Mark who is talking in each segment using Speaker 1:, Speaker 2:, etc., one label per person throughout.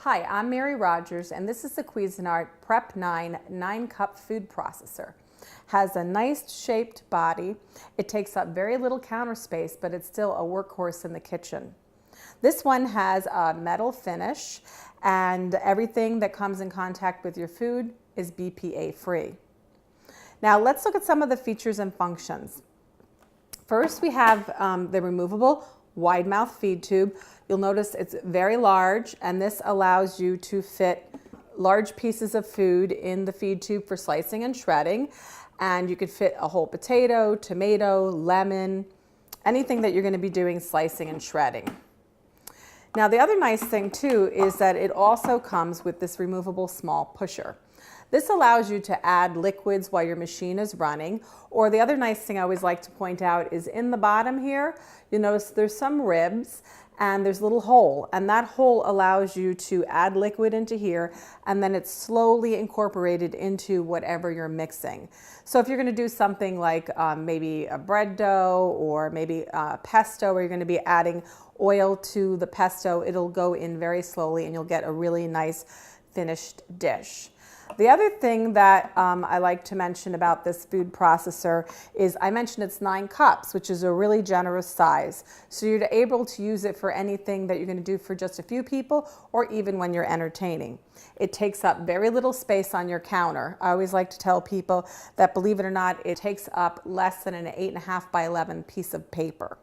Speaker 1: Hi, I'm Mary Rogers, and this is the Cuisinart Prep 9 9-cup food processor. Has a nice shaped body. It takes up very little counter space, but it's still a workhorse in the kitchen. This one has a metal finish, and everything that comes in contact with your food is BPA free. Now let's look at some of the features and functions. First, we have the removable wide mouth feed tube. You'll notice it's very large, and this allows you to fit large pieces of food in the feed tube for slicing and shredding. And you could fit a whole potato, tomato, lemon, anything that you're going to be doing slicing and shredding. Now the other nice thing too is that it also comes with this removable small pusher. This allows you to add liquids while your machine is running, or the other nice thing I always like to point out is in the bottom here, you notice there's some ribs and there's a little hole, and that hole allows you to add liquid into here, and then it's slowly incorporated into whatever you're mixing. So if you're going to do something like maybe a bread dough or maybe pesto, where you're going to be adding oil to the pesto, it'll go in very slowly and you'll get a really nice finished dish. The other thing that I like to mention about this food processor is I mentioned it's 9 cups, which is a really generous size. So you're able to use it for anything that you're going to do for just a few people, or even when you're entertaining. It takes up very little space on your counter. I always like to tell people that, believe it or not, it takes up less than an 8.5 by 11 piece of paper.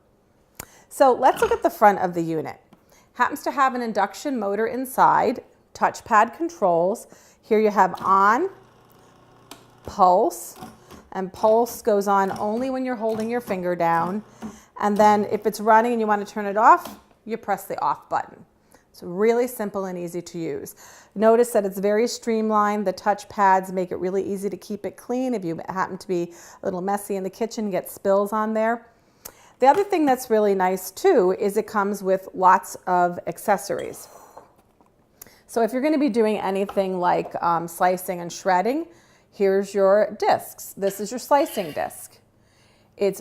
Speaker 1: So let's look at the front of the unit. Happens to have an induction motor inside, touchpad controls. Here you have on, pulse, and pulse goes on only when you're holding your finger down. And then if it's running and you want to turn it off, you press the off button. It's really simple and easy to use. Notice that it's very streamlined. The touch pads make it really easy to keep it clean if you happen to be a little messy in the kitchen, get spills on there. The other thing that's really nice too is it comes with lots of accessories. So if you're going to be doing anything like slicing and shredding, here's your discs. This is your slicing disc. It's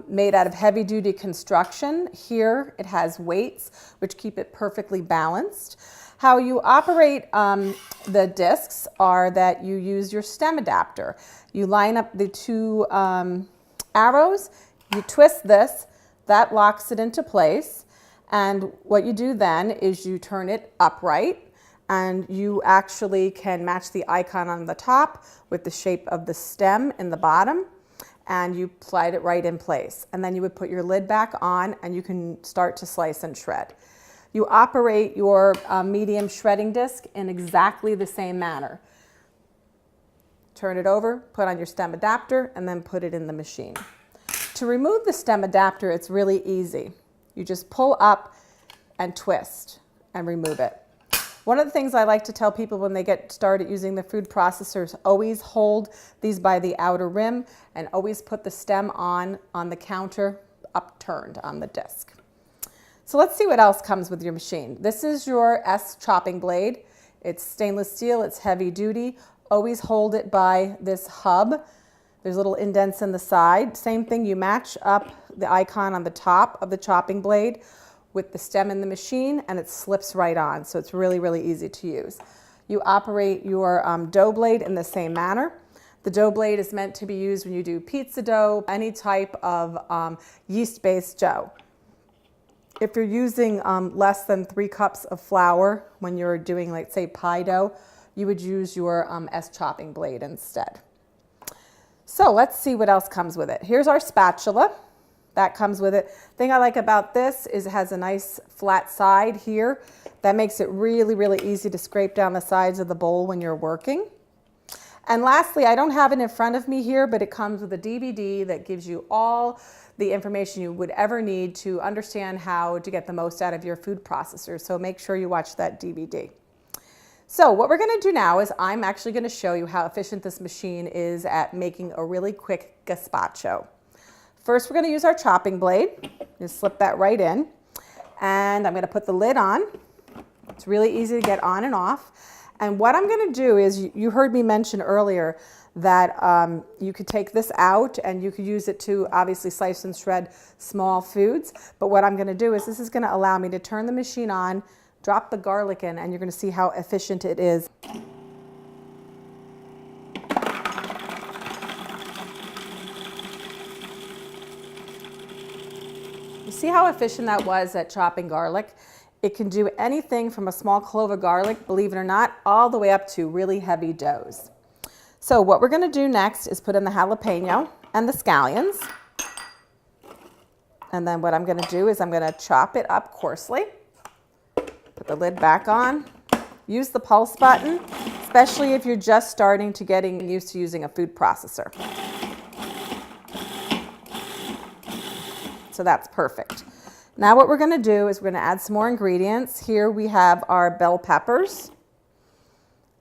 Speaker 1: made out of heavy-duty construction. Here it has weights which keep it perfectly balanced. How you operate the discs are that you use your stem adapter. You line up the two arrows, you twist this, that locks it into place, and what you do then is you turn it upright, and you actually can match the icon on the top with the shape of the stem in the bottom, and you slide it right in place. And then you would put your lid back on and you can start to slice and shred. You operate your medium shredding disc in exactly the same manner. Turn it over, put on your stem adapter, and then put it in the machine. To remove the stem adapter, it's really easy. You just pull up and twist and remove it. One of the things I like to tell people when they get started using the food processors, always hold these by the outer rim and always put the stem on the counter upturned on the disc. So let's see what else comes with your machine. This is your S chopping blade. It's stainless steel, it's heavy duty. Always hold it by this hub. There's little indents in the side. Same thing, you match up the icon on the top of the chopping blade with the stem in the machine, and it slips right on, so it's really, really easy to use. You operate your dough blade in the same manner. The dough blade is meant to be used when you do pizza dough, any type of yeast-based dough. If you're using less than 3 cups of flour when you're doing, like, say, pie dough, you would use your S chopping blade instead. So let's see what else comes with it. Here's our spatula. That comes with it. The thing I like about this is it has a nice flat side here. That makes it really, really easy to scrape down the sides of the bowl when you're working. And lastly, I don't have it in front of me here, but it comes with a DVD that gives you all the information you would ever need to understand how to get the most out of your food processor. So make sure you watch that DVD. So what we're going to do now is I'm actually going to show you how efficient this machine is at making a really quick gazpacho. First, we're going to use our chopping blade. Just slip that right in. And I'm going to put the lid on. It's really easy to get on and off. And what I'm going to do is, you heard me mention earlier that you could take this out and you could use it to obviously slice and shred small foods. But what I'm going to do is this is going to allow me to turn the machine on Drop the garlic in and you're going to see how efficient it is. You see how efficient that was at chopping garlic? It can do anything from a small clove of garlic, believe it or not, all the way up to really heavy doughs. So what we're going to do next is put in the jalapeno and the scallions. And then what I'm going to do is I'm going to chop it up coarsely. Put the lid back on. Use the pulse button, especially if you're just starting to getting used to using a food processor. So that's perfect. Now what we're going to do is we're going to add some more ingredients. Here we have our bell peppers,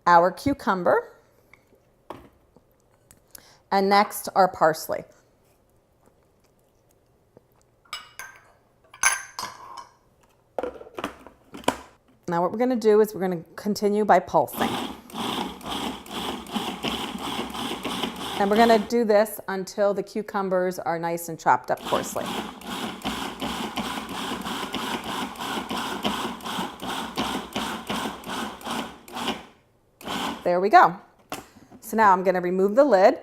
Speaker 1: our cucumber, and next our parsley. Now what we're going to do is we're going to continue by pulsing. And we're going to do this until the cucumbers are nice and chopped up coarsely. There we go. So now I'm going to remove the lid,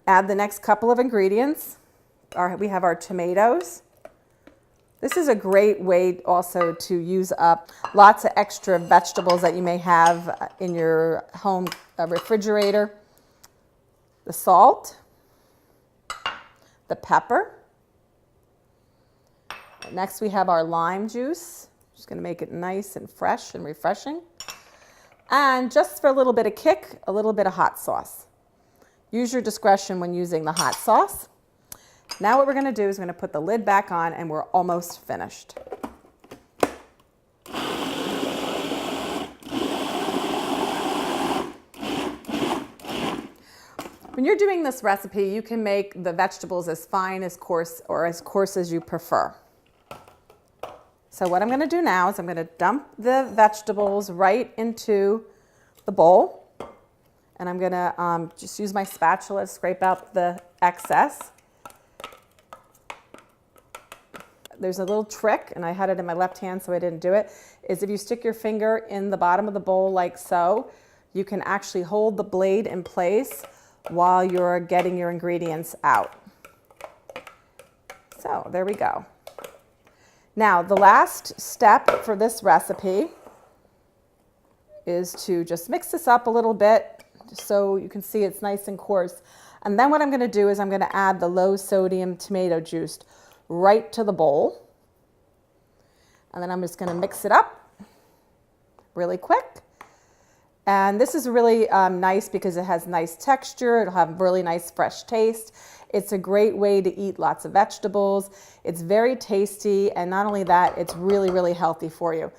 Speaker 1: add the next couple of ingredients. We have our tomatoes. This is a great way also to use up lots of extra vegetables that you may have in your home refrigerator. The salt, the pepper. Next we have our lime juice. Just going to make it nice and fresh and refreshing. And just for a little bit of kick, a little bit of hot sauce. Use your discretion when using the hot sauce. Now what we're going to do is we're going to put the lid back on and we're almost finished. When you're doing this recipe, you can make the vegetables as fine, as coarse, or as coarse as you prefer. So what I'm going to do now is I'm going to dump the vegetables right into the bowl. And I'm going to just use my spatula to scrape out the excess. There's a little trick, and I had it in my left hand so I didn't do it, is if you stick your finger in the bottom of the bowl like so, you can actually hold the blade in place while you're getting your ingredients out. So there we go. Now the last step for this recipe is to just mix this up a little bit just so you can see it's nice and coarse. And then what I'm going to do is I'm going to add the low sodium tomato juice right to the bowl. And then I'm just going to mix it up really quick. And this is really nice because it has nice texture. It'll have really nice fresh taste. It's a great way to eat lots of vegetables. It's very tasty, and not only that, it's really, really healthy for you.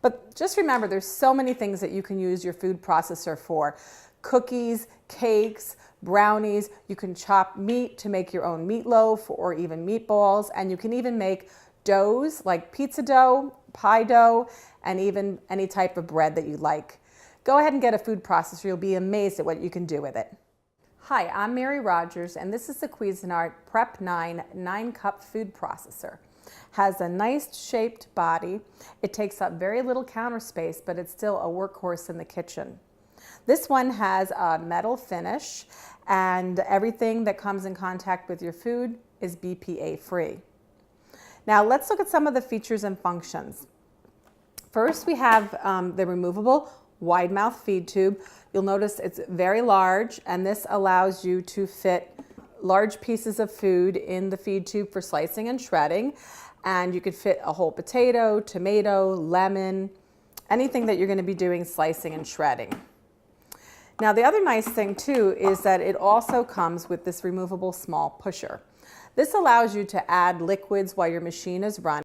Speaker 1: But just remember, there's so many things that you can use your food processor for. Cookies, cakes, brownies. You can chop meat to make your own meatloaf or even meatballs, and you can even make doughs like pizza dough, pie dough, and even any type of bread that you like. Go ahead and get a food processor. You'll be amazed at what you can do with it. Hi, I'm Mary Rogers, and this is the Cuisinart Prep 9 9-cup food processor. Has a nice shaped body. It takes up very little counter space, but it's still a workhorse in the kitchen. This one has a metal finish, and everything that comes in contact with your food is BPA free. Now let's look at some of the features and functions. First, we have the removable wide mouth feed tube. You'll notice it's very large, and this allows you to fit large pieces of food in the feed tube for slicing and shredding. And you could fit a whole potato, tomato, lemon, anything that you're going to be doing slicing and shredding. Now the other nice thing too is that it also comes with this removable small pusher. This allows you to add liquids while your machine is running.